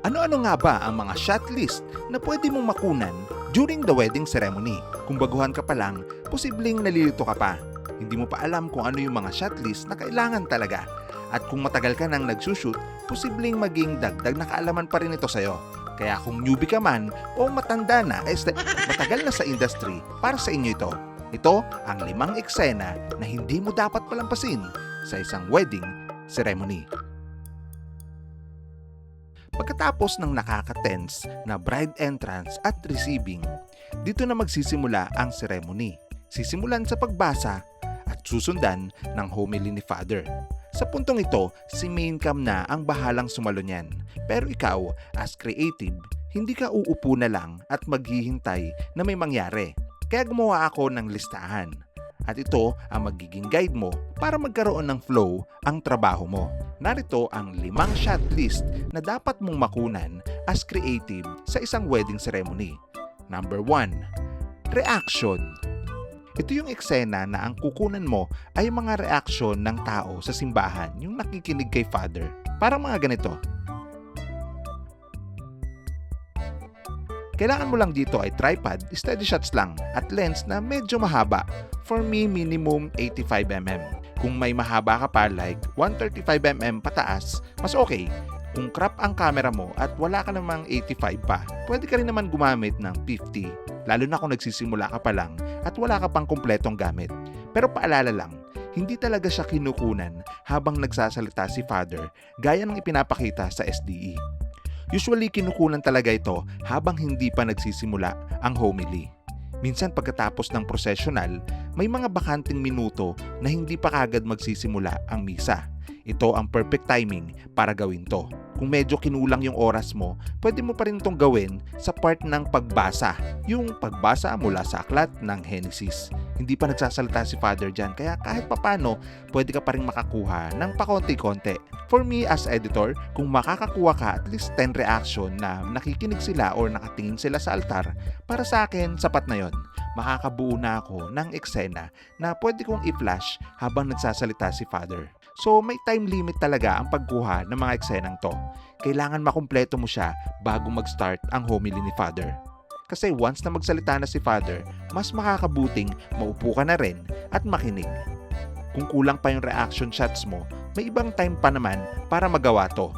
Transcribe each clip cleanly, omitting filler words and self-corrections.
Ano-ano nga ba ang mga shot list na pwede mong makunan during the wedding ceremony? Kung baguhan ka pa lang, posibleng nalilito ka pa. Hindi mo pa alam kung ano yung mga shot list na kailangan talaga. At kung matagal ka nang nagsushoot, posibleng maging dagdag na kaalaman pa rin ito sa'yo. Kaya kung newbie ka man o matanda na, matagal na sa industry, para sa inyo ito. Ito ang 5 eksena na hindi mo dapat palampasin sa isang wedding ceremony. Pagkatapos ng nakaka-tense na bride entrance at receiving, dito na magsisimula ang ceremony. Sisimulan sa pagbasa at susundan ng homily ni Father. Sa puntong ito, si main cam na ang bahalang sumalo niyan. Pero ikaw, as creative, hindi ka uupo na lang at maghihintay na may mangyari. Kaya gumawa ako ng listahan. At ito ang magiging guide mo para magkaroon ng flow ang trabaho mo. Narito ang 5 shot list na dapat mong makunan as creative sa isang wedding ceremony. Number 1. Reaction. Ito yung eksena na ang kukunan mo ay mga reaksyon ng tao sa simbahan, yung nakikinig kay Father. Parang mga ganito. Kailangan mo lang dito ay tripod, steady shots lang, at lens na medyo mahaba. For me, minimum 85mm. Kung may mahaba ka pa like 135mm pataas, mas okay. Kung crop ang camera mo at wala ka namang 85 pa, pwede ka rin naman gumamit ng 50. Lalo na kung nagsisimula ka pa lang at wala ka pang kumpletong gamit. Pero paalala lang, hindi talaga siya kinukunan habang nagsasalita si Father gaya ng ipinapakita sa SDE. Usually kinukunan talaga ito habang hindi pa nagsisimula ang homily. Minsan pagkatapos ng processional, may mga bakanting minuto na hindi pa kagad magsisimula ang misa. Ito ang perfect timing para gawin to. Kung medyo kinulang yung oras mo, pwede mo pa rin itong gawin sa part ng pagbasa. Yung pagbasa mula sa aklat ng Genesis. Hindi pa nagsasalita si Father dyan, kaya kahit papano, pwede ka pa rin makakuha ng pakonti-konti. For me as editor, kung makakakuha ka at least 10 reaction na nakikinig sila or nakatingin sila sa altar, para sa akin, sapat na yon. Makakabuo na ako ng eksena na pwede kong i-flash habang nagsasalita si Father. So may time limit talaga ang pagkuha ng mga eksenang to. Kailangan makumpleto mo siya bago mag-start ang homily ni Father. Kasi once na magsalita na si Father, mas makakabuting maupo ka na rin at makinig. Kung kulang pa yung reaction shots mo, may ibang time pa naman para magawa to.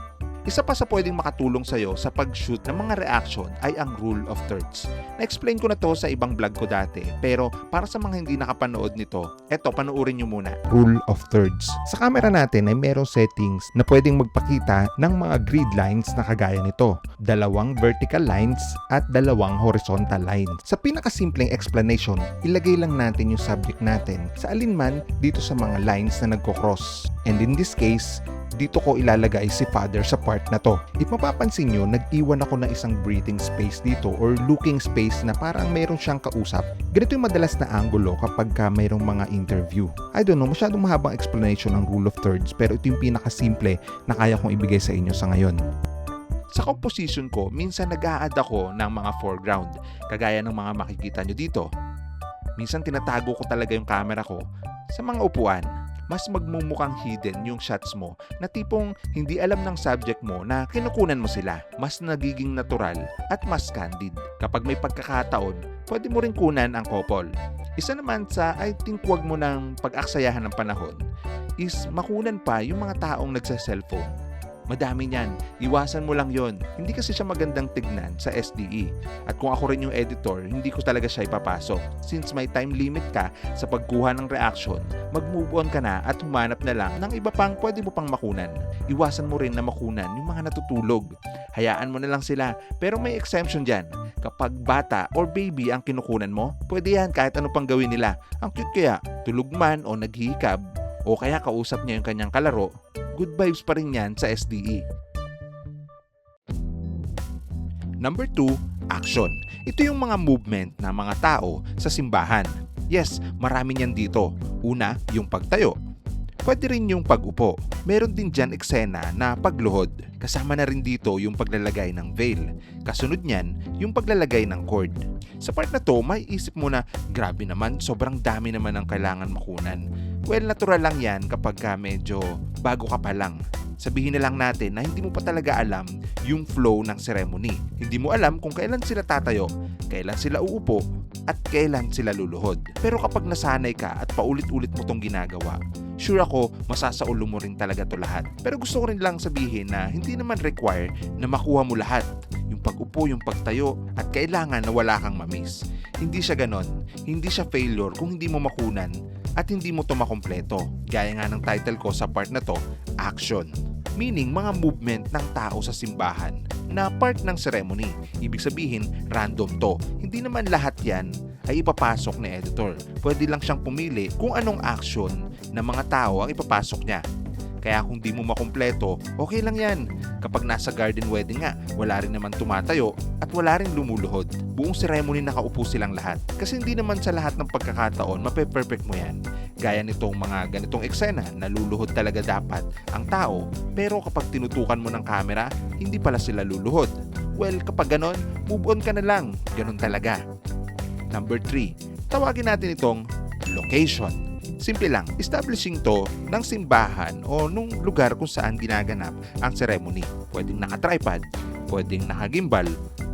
Isa pa sa pwedeng makatulong sa'yo sa pag-shoot ng mga reaction ay ang rule of thirds. Na-explain ko na to sa ibang vlog ko dati, pero para sa mga hindi nakapanood nito, eto, panoorin nyo muna. Rule of thirds. Sa camera natin ay merong settings na pwedeng magpakita ng mga grid lines na kagaya nito. 2 vertical lines at 2 horizontal lines. Sa pinakasimpleng explanation, ilagay lang natin yung subject natin sa alinman dito sa mga lines na nagko-cross. And in this case, dito ko ilalagay si Father sa part na to. If mapapansin nyo, nag-iwan ako ng isang breathing space dito or looking space na parang mayroon siyang kausap. Ganito yung madalas na angulo kapag mayroong mga interview. I don't know, masyadong mahabang explanation ng rule of thirds, pero ito yung pinakasimple na kaya kong ibigay sa inyo sa ngayon. Sa composition ko, minsan nag-a-add ako ng mga foreground, kagaya ng mga makikita nyo dito. Minsan tinatago ko talaga yung camera ko sa mga upuan. Mas magmumukhang hidden yung shots mo na tipong hindi alam ng subject mo na kinukunan mo sila. Mas nagiging natural at mas candid. Kapag may pagkakataon, pwede mo rin kunan ang couple. Isa naman sa I think wag mo nang pag-aksayahan ng panahon is makunan pa yung mga taong nagsa-cellphone. Madami niyan. Iwasan mo lang yon. Hindi kasi siya magandang tignan sa SDE. At kung ako rin yung editor, hindi ko talaga siya ipapasok. Since may time limit ka sa pagkuha ng reaction, mag-move on ka na at humanap na lang ng iba pang pwede mo pang makunan. Iwasan mo rin na makunan yung mga natutulog. Hayaan mo na lang sila. Pero may exemption dyan. Kapag bata or baby ang kinukunan mo, pwede yan kahit ano pang gawin nila. Ang cute kaya, tulog man o naghihikab, o kaya kausap niya yung kanyang kalaro, good vibes pa rin yan sa SDE. Number 2, action. Ito yung mga movement ng mga tao sa simbahan. Yes, marami niyan dito. Una, yung pagtayo. Pwede rin yung pag-upo. Meron din dyan eksena na pagluhod. Kasama na rin dito yung paglalagay ng veil. Kasunod niyan, yung paglalagay ng cord. Sa part na to, may isip mo na, grabe naman, sobrang dami naman ang kailangan makunan. Well, natural lang yan kapag medyo bago ka pa lang. Sabihin na lang natin na hindi mo pa talaga alam yung flow ng ceremony. Hindi mo alam kung kailan sila tatayo, kailan sila uupo, at kailan sila luluhod. Pero kapag nasanay ka at paulit-ulit mo tong ginagawa, sure ako masasaulo mo rin talaga to lahat. Pero gusto ko rin lang sabihin na hindi naman require na makuha mo lahat. Yung pag-upo, yung pagtayo, at kailangan na wala kang mamiss. Hindi siya ganon. Hindi siya failure kung hindi mo makunan at hindi mo to makompleto. Gaya nga ng title ko sa part na to, action. Meaning mga movement ng tao sa simbahan na part ng ceremony. Ibig sabihin, random to. Hindi naman lahat yan ay ipapasok ni editor. Pwede lang siyang pumili kung anong action ng mga tao ang ipapasok niya. Kaya kung di mo makumpleto, okay lang yan. Kapag nasa garden wedding nga, wala rin naman tumatayo at wala rin lumuluhod. Buong ceremony nakaupo silang lahat. Kasi hindi naman sa lahat ng pagkakataon mape-perfect mo yan. Gaya nitong mga ganitong eksena, naluluhod talaga dapat ang tao. Pero kapag tinutukan mo ng camera, hindi pala sila luluhod. Well, kapag ganon, move on ka na lang. Ganon talaga. Number 3, tawagin natin itong location. Simple lang, establishing to ng simbahan o nung lugar kung saan ginaganap ang ceremony. Pwedeng naka-tripod, pwedeng naka-gimbal,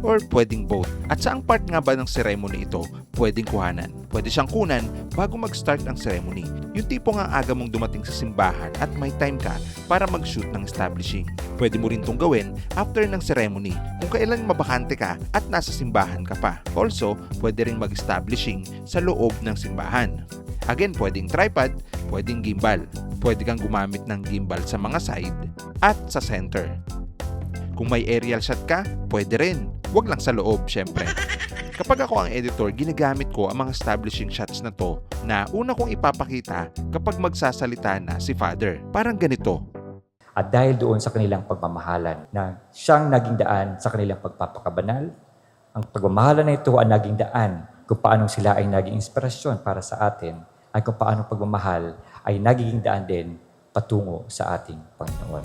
or pwedeng both. At saang part nga ba ng ceremony ito pwedeng kuhanan? Pwede siyang kunan bago mag-start ang ceremony. Yung tipo nga aga mong dumating sa simbahan at may time ka para mag-shoot ng establishing. Pwede mo rin itong gawin after ng ceremony kung kailan mabakante ka at nasa simbahan ka pa. Also, pwede rin mag-establishing sa loob ng simbahan. Again, pwedeng tripod, pwedeng gimbal. Pwede kang gumamit ng gimbal sa mga side at sa center. Kung may aerial shot ka, pwede rin. Huwag lang sa loob, syempre. Kapag ako ang editor, ginagamit ko ang mga establishing shots na to na una kong ipapakita kapag magsasalita na si Father. Parang ganito. At dahil doon sa kanilang pagmamahalan na siyang naging daan sa kanilang pagpapakabanal, ang pagmamahalan na ito ang naging daan kung paano sila ay naging inspirasyon para sa atin at kung paano pagmamahal ay nagiging daan din patungo sa ating Panginoon.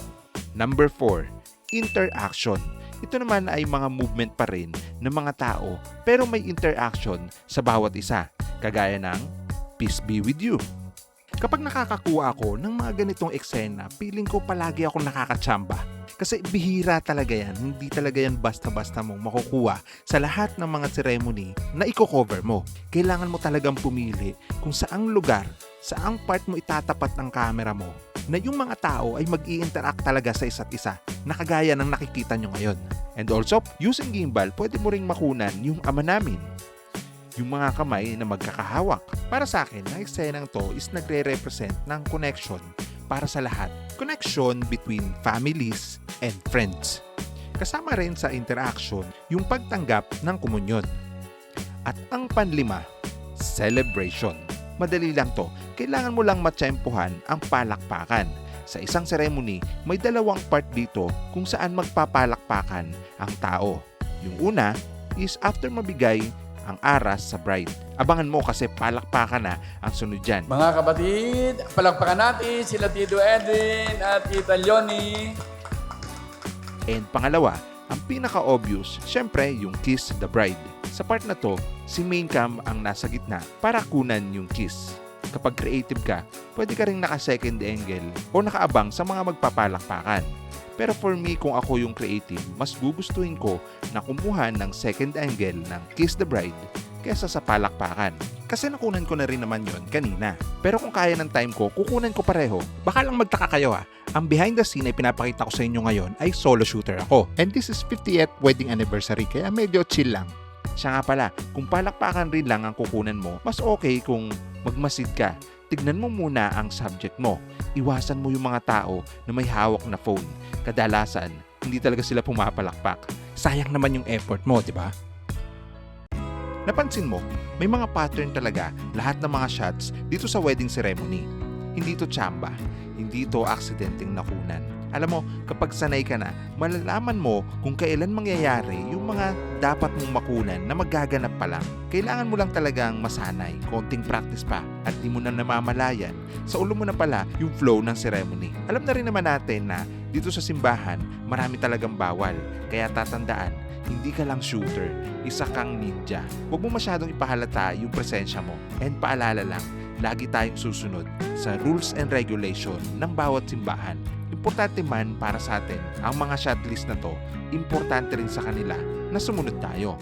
Number 4, interaction. Ito naman ay mga movement pa rin ng mga tao pero may interaction sa bawat isa. Kagaya ng Peace be with you. Kapag nakakakuha ako ng mga ganitong eksena, feeling ko palagi ako nakakatsamba. Kasi bihira talaga yan, hindi talaga yan basta-basta mong makukuha sa lahat ng mga ceremony na i-cover mo. Kailangan mo talagang pumili kung saang lugar, saang part mo itatapat ng camera mo na yung mga tao ay mag-i-interact talaga sa isa't isa na kagaya ng nakikita nyo ngayon. And also, using gimbal, pwede mo ring makunan yung ama namin. Yung mga kamay na magkakahawak. Para sa akin, ang eksenang to is nagre-represent ng connection para sa lahat. Connection between families and friends. Kasama rin sa interaction yung pagtanggap ng komunyon. At ang panlima, celebration. Madali lang to. Kailangan mo lang matsyempohan ang palakpakan. Sa isang ceremony, may dalawang part dito kung saan magpapalakpakan ang tao. Yung una is after mabigay ang aras sa bride. Abangan mo kasi palakpakan na ang sunod dyan. Mga kapatid, palakpakan natin sila Tito Edwin at Tita Leonie. And pangalawa, ang pinaka-obvious, syempre yung kiss the bride. Sa part na to, si main cam ang nasa gitna para kunan yung kiss. Kapag creative ka, pwede ka rin naka-second angle o nakaabang sa mga magpapalakpakan. Pero for me, kung ako yung creative, mas gugustuhin ko na kumuha ng second angle ng Kiss the Bride kesa sa palakpakan. Kasi nakunan ko na rin naman yon kanina. Pero kung kaya ng time ko, kukunan ko pareho. Baka lang magtaka kayo ha. Ang behind the scene ay pinapakita ko sa inyo ngayon ay solo shooter ako. And this is 50th wedding anniversary kaya medyo chill lang. Siya nga pala, kung palakpakan rin lang ang kukunan mo, mas okay kung magmasid ka. Tignan mo muna ang subject mo. Iwasan mo yung mga tao na may hawak na phone. Kadalasan, hindi talaga sila pumapalakpak. Sayang naman yung effort mo, di ba? Napansin mo, may mga pattern talaga lahat ng mga shots dito sa wedding ceremony. Hindi to tsamba, hindi to aksidenteng nakunan. Alam mo, kapag sanay ka na, malalaman mo kung kailan mangyayari yung mga dapat mong makunan na magaganap pa lang. Kailangan mo lang talagang masanay, konting practice pa, at di mo na namamalayan. Sa ulo mo na pala yung flow ng ceremony. Alam na rin naman natin na dito sa simbahan, marami talagang bawal. Kaya tatandaan, hindi ka lang shooter, isa kang ninja. Huwag mo masyadong ipahalata yung presensya mo. And paalala lang, lagi tayong susunod sa rules and regulation ng bawat simbahan. importante man para sa atin ang mga shot list na to, importante rin sa kanila na sumunod tayo.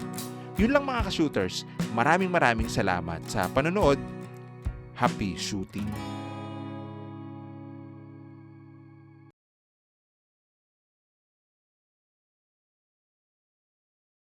Yun lang mga ka-shooters, maraming salamat sa panonood. Happy shooting!